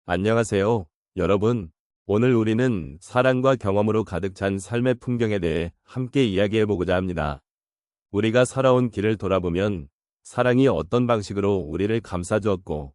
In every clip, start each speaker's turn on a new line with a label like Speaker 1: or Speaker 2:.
Speaker 1: 안녕하세요, 여러분. 오늘 우리는 사랑과 경험으로 가득 찬 삶의 풍경에 대해 함께 이야기해보고자 합니다. 우리가 살아온 길을 돌아보면 사랑이 어떤 방식으로 우리를 감싸주었고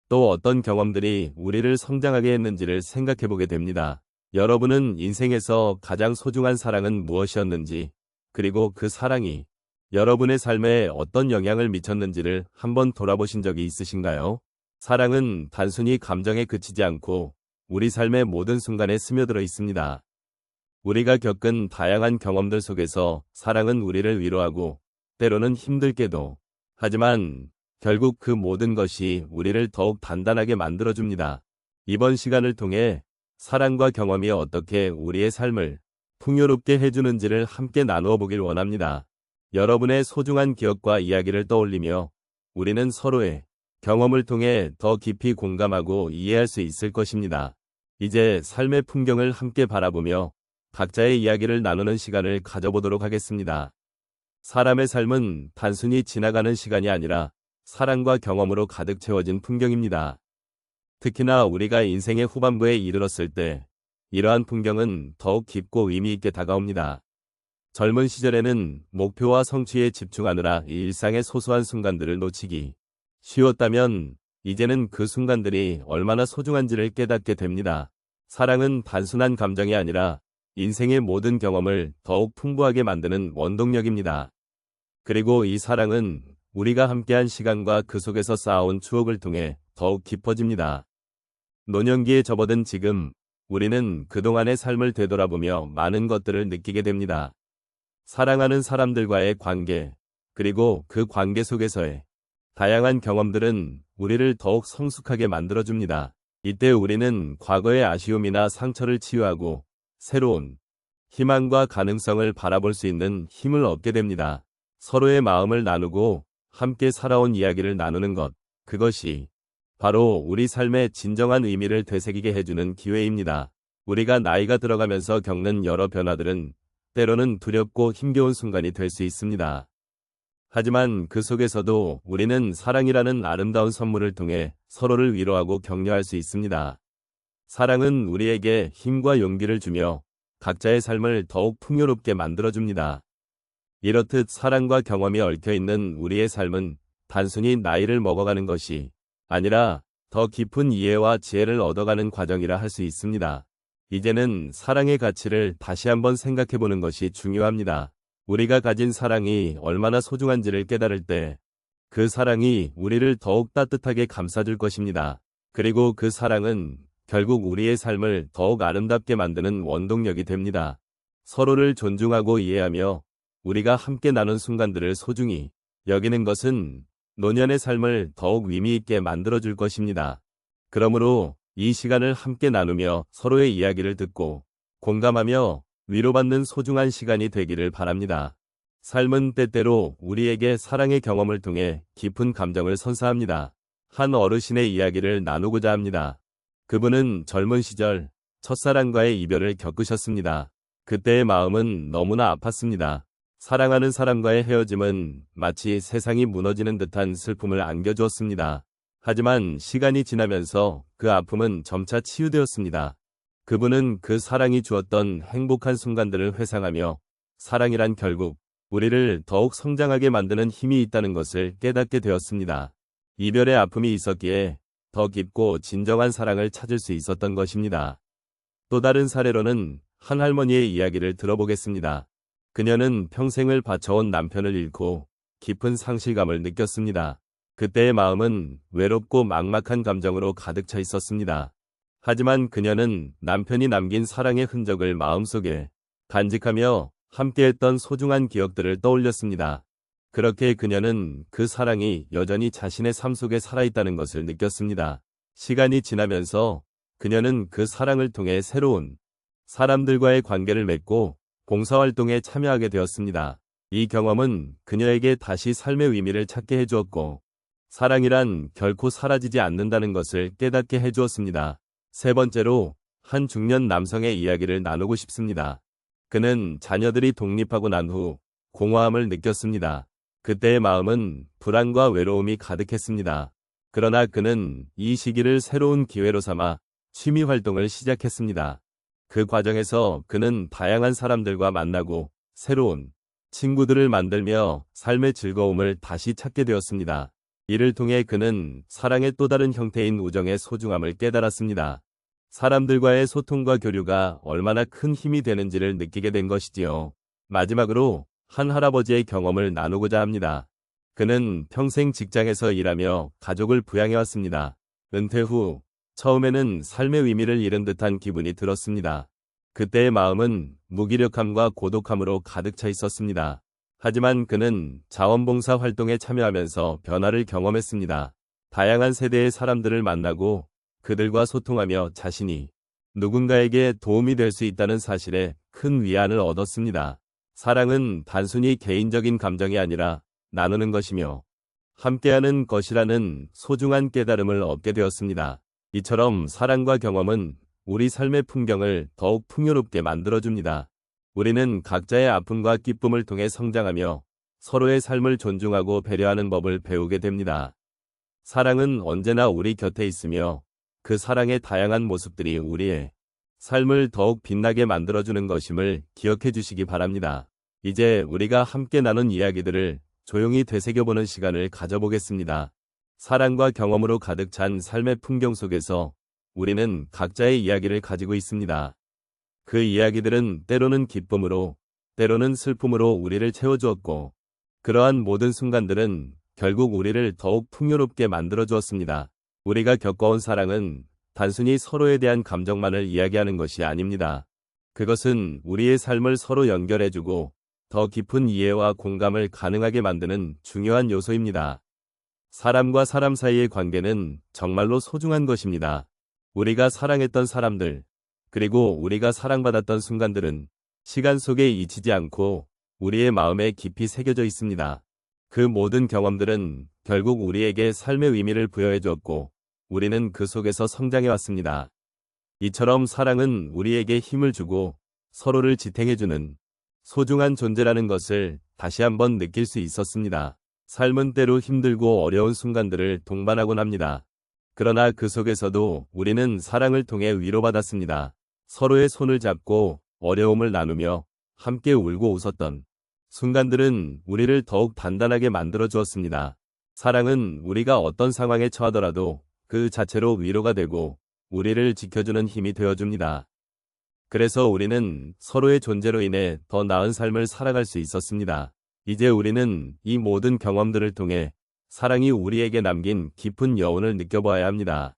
Speaker 1: 또 어떤 경험들이 우리를 성장하게 했는지를 생각해보게 됩니다. 여러분은 인생에서 가장 소중한 사랑은 무엇이었는지, 그리고 그 사랑이 여러분의 삶에 어떤 영향을 미쳤는지를 한번 돌아보신 적이 있으신가요? 사랑은 단순히 감정에 그치지 않고 우리 삶의 모든 순간에 스며들어 있습니다. 우리가 겪은 다양한 경험들 속에서 사랑은 우리를 위로하고 때로는 힘들게도 하지만 결국 그 모든 것이 우리를 더욱 단단하게 만들어줍니다. 이번 시간을 통해 사랑과 경험이 어떻게 우리의 삶을 풍요롭게 해주는지를 함께 나누어 보길 원합니다. 여러분의 소중한 기억과 이야기를 떠올리며 우리는 서로의 경험을 통해 더 깊이 공감하고 이해할 수 있을 것입니다. 이제 삶의 풍경을 함께 바라보며 각자의 이야기를 나누는 시간을 가져보도록 하겠습니다. 사람의 삶은 단순히 지나가는 시간이 아니라 사랑과 경험으로 가득 채워진 풍경입니다. 특히나 우리가 인생의 후반부에 이르렀을 때 이러한 풍경은 더욱 깊고 의미 있게 다가옵니다. 젊은 시절에는 목표와 성취에 집중하느라 일상의 소소한 순간들을 놓치기 쉬웠다면 이제는 그 순간들이 얼마나 소중한지를 깨닫게 됩니다. 사랑은 단순한 감정이 아니라 인생의 모든 경험을 더욱 풍부하게 만드는 원동력입니다. 그리고 이 사랑은 우리가 함께한 시간과 그 속에서 쌓아온 추억을 통해 더욱 깊어집니다. 노년기에 접어든 지금 우리는 그동안의 삶을 되돌아보며 많은 것들을 느끼게 됩니다. 사랑하는 사람들과의 관계, 그리고 그 관계 속에서의 다양한 경험들은 우리를 더욱 성숙하게 만들어줍니다. 이때 우리는 과거의 아쉬움이나 상처를 치유하고 새로운 희망과 가능성을 바라볼 수 있는 힘을 얻게 됩니다. 서로의 마음을 나누고 함께 살아온 이야기를 나누는 것, 그것이 바로 우리 삶의 진정한 의미를 되새기게 해주는 기회입니다. 우리가 나이가 들어가면서 겪는 여러 변화들은 때로는 두렵고 힘겨운 순간이 될 수 있습니다. 하지만 그 속에서도 우리는 사랑이라는 아름다운 선물을 통해 서로를 위로하고 격려할 수 있습니다. 사랑은 우리에게 힘과 용기를 주며 각자의 삶을 더욱 풍요롭게 만들어줍니다. 이렇듯 사랑과 경험이 얽혀있는 우리의 삶은 단순히 나이를 먹어가는 것이 아니라 더 깊은 이해와 지혜를 얻어가는 과정이라 할 수 있습니다. 이제는 사랑의 가치를 다시 한번 생각해보는 것이 중요합니다. 우리가 가진 사랑이 얼마나 소중한지를 깨달을 때 그 사랑이 우리를 더욱 따뜻하게 감싸줄 것입니다. 그리고 그 사랑은 결국 우리의 삶을 더욱 아름답게 만드는 원동력이 됩니다. 서로를 존중하고 이해하며 우리가 함께 나눈 순간들을 소중히 여기는 것은 노년의 삶을 더욱 의미 있게 만들어줄 것입니다. 그러므로 이 시간을 함께 나누며 서로의 이야기를 듣고 공감하며 위로받는 소중한 시간이 되기를 바랍니다. 삶은 때때로 우리에게 사랑의 경험을 통해 깊은 감정을 선사합니다. 한 어르신의 이야기를 나누고자 합니다. 그분은 젊은 시절 첫사랑과의 이별을 겪으셨습니다. 그때의 마음은 너무나 아팠습니다. 사랑하는 사람과의 헤어짐은 마치 세상이 무너지는 듯한 슬픔을 안겨주었습니다. 하지만 시간이 지나면서 그 아픔은 점차 치유되었습니다. 그분은 그 사랑이 주었던 행복한 순간들을 회상하며 사랑이란 결국 우리를 더욱 성장하게 만드는 힘이 있다는 것을 깨닫게 되었습니다. 이별의 아픔이 있었기에 더 깊고 진정한 사랑을 찾을 수 있었던 것입니다. 또 다른 사례로는 한 할머니의 이야기를 들어보겠습니다. 그녀는 평생을 바쳐온 남편을 잃고 깊은 상실감을 느꼈습니다. 그때의 마음은 외롭고 막막한 감정으로 가득 차 있었습니다. 하지만 그녀는 남편이 남긴 사랑의 흔적을 마음속에 간직하며 함께했던 소중한 기억들을 떠올렸습니다. 그렇게 그녀는 그 사랑이 여전히 자신의 삶 속에 살아있다는 것을 느꼈습니다. 시간이 지나면서 그녀는 그 사랑을 통해 새로운 사람들과의 관계를 맺고 봉사활동에 참여하게 되었습니다. 이 경험은 그녀에게 다시 삶의 의미를 찾게 해주었고 사랑이란 결코 사라지지 않는다는 것을 깨닫게 해주었습니다. 세 번째로 한 중년 남성의 이야기를 나누고 싶습니다. 그는 자녀들이 독립하고 난 후 공허함을 느꼈습니다. 그때의 마음은 불안과 외로움이 가득했습니다. 그러나 그는 이 시기를 새로운 기회로 삼아 취미 활동을 시작했습니다. 그 과정에서 그는 다양한 사람들과 만나고 새로운 친구들을 만들며 삶의 즐거움을 다시 찾게 되었습니다. 이를 통해 그는 사랑의 또 다른 형태인 우정의 소중함을 깨달았습니다. 사람들과의 소통과 교류가 얼마나 큰 힘이 되는지를 느끼게 된 것이지요. 마지막으로 한 할아버지의 경험을 나누고자 합니다. 그는 평생 직장에서 일하며 가족을 부양해왔습니다. 은퇴 후 처음에는 삶의 의미를 잃은 듯한 기분이 들었습니다. 그때의 마음은 무기력함과 고독함으로 가득 차 있었습니다. 하지만 그는 자원봉사 활동에 참여하면서 변화를 경험했습니다. 다양한 세대의 사람들을 만나고 그들과 소통하며 자신이 누군가에게 도움이 될 수 있다는 사실에 큰 위안을 얻었습니다. 사랑은 단순히 개인적인 감정이 아니라 나누는 것이며 함께하는 것이라는 소중한 깨달음을 얻게 되었습니다. 이처럼 사랑과 경험은 우리 삶의 풍경을 더욱 풍요롭게 만들어줍니다. 우리는 각자의 아픔과 기쁨을 통해 성장하며 서로의 삶을 존중하고 배려하는 법을 배우게 됩니다. 사랑은 언제나 우리 곁에 있으며 그 사랑의 다양한 모습들이 우리의 삶을 더욱 빛나게 만들어주는 것임을 기억해 주시기 바랍니다. 이제 우리가 함께 나눈 이야기들을 조용히 되새겨보는 시간을 가져보겠습니다. 사랑과 경험으로 가득 찬 삶의 풍경 속에서 우리는 각자의 이야기를 가지고 있습니다. 그 이야기들은 때로는 기쁨으로, 때로는 슬픔으로 우리를 채워주었고, 그러한 모든 순간들은 결국 우리를 더욱 풍요롭게 만들어주었습니다. 우리가 겪어온 사랑은 단순히 서로에 대한 감정만을 이야기하는 것이 아닙니다. 그것은 우리의 삶을 서로 연결해주고 더 깊은 이해와 공감을 가능하게 만드는 중요한 요소입니다. 사람과 사람 사이의 관계는 정말로 소중한 것입니다. 우리가 사랑했던 사람들, 그리고 우리가 사랑받았던 순간들은 시간 속에 잊히지 않고 우리의 마음에 깊이 새겨져 있습니다. 그 모든 경험들은 결국 우리에게 삶의 의미를 부여해 주었고, 우리는 그 속에서 성장해 왔습니다. 이처럼 사랑은 우리에게 힘을 주고 서로를 지탱해주는 소중한 존재라는 것을 다시 한번 느낄 수 있었습니다. 삶은 때로 힘들고 어려운 순간들을 동반하곤 합니다. 그러나 그 속에서도 우리는 사랑을 통해 위로받았습니다. 서로의 손을 잡고 어려움을 나누며 함께 울고 웃었던 순간들은 우리를 더욱 단단하게 만들어 주었습니다. 사랑은 우리가 어떤 상황에 처하더라도 그 자체로 위로가 되고 우리를 지켜주는 힘이 되어줍니다. 그래서 우리는 서로의 존재로 인해 더 나은 삶을 살아갈 수 있었습니다. 이제 우리는 이 모든 경험들을 통해 사랑이 우리에게 남긴 깊은 여운을 느껴봐야 합니다.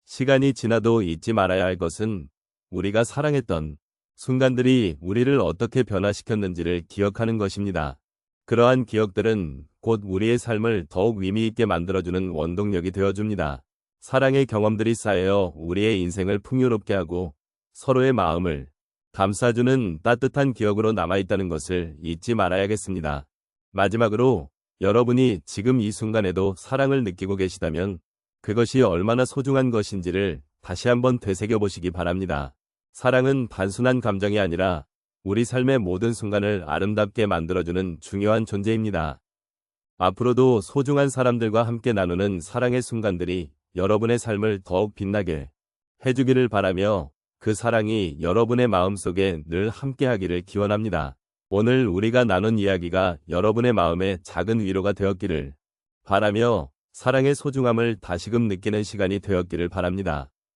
Speaker 1: 시간이 지나도 잊지 말아야 할 것은 우리가 사랑했던 순간들이 우리를 어떻게 변화시켰는지를 기억하는 것입니다. 그러한 기억들은 곧 우리의 삶을 더욱 의미 있게 만들어주는 원동력이 되어줍니다. 사랑의 경험들이 쌓여 우리의 인생을 풍요롭게 하고 서로의 마음을 감싸주는 따뜻한 기억으로 남아있다는 것을 잊지 말아야겠습니다. 마지막으로 여러분이 지금 이 순간에도 사랑을 느끼고 계시다면 그것이 얼마나 소중한 것인지를 다시 한번 되새겨보시기 바랍니다. 사랑은 단순한 감정이 아니라 우리 삶의 모든 순간을 아름답게 만들어주는 중요한 존재입니다. 앞으로도 소중한 사람들과 함께 나누는 사랑의 순간들이 여러분의 삶을 더욱 빛나게 해주기를 바라며 그 사랑이 여러분의 마음속에 늘 함께하기를 기원합니다. 오늘 우리가 나눈 이야기가 여러분의 마음에 작은 위로가 되었기를 바라며 사랑의 소중함을 다시금 느끼는 시간이 되었기를 바랍니다.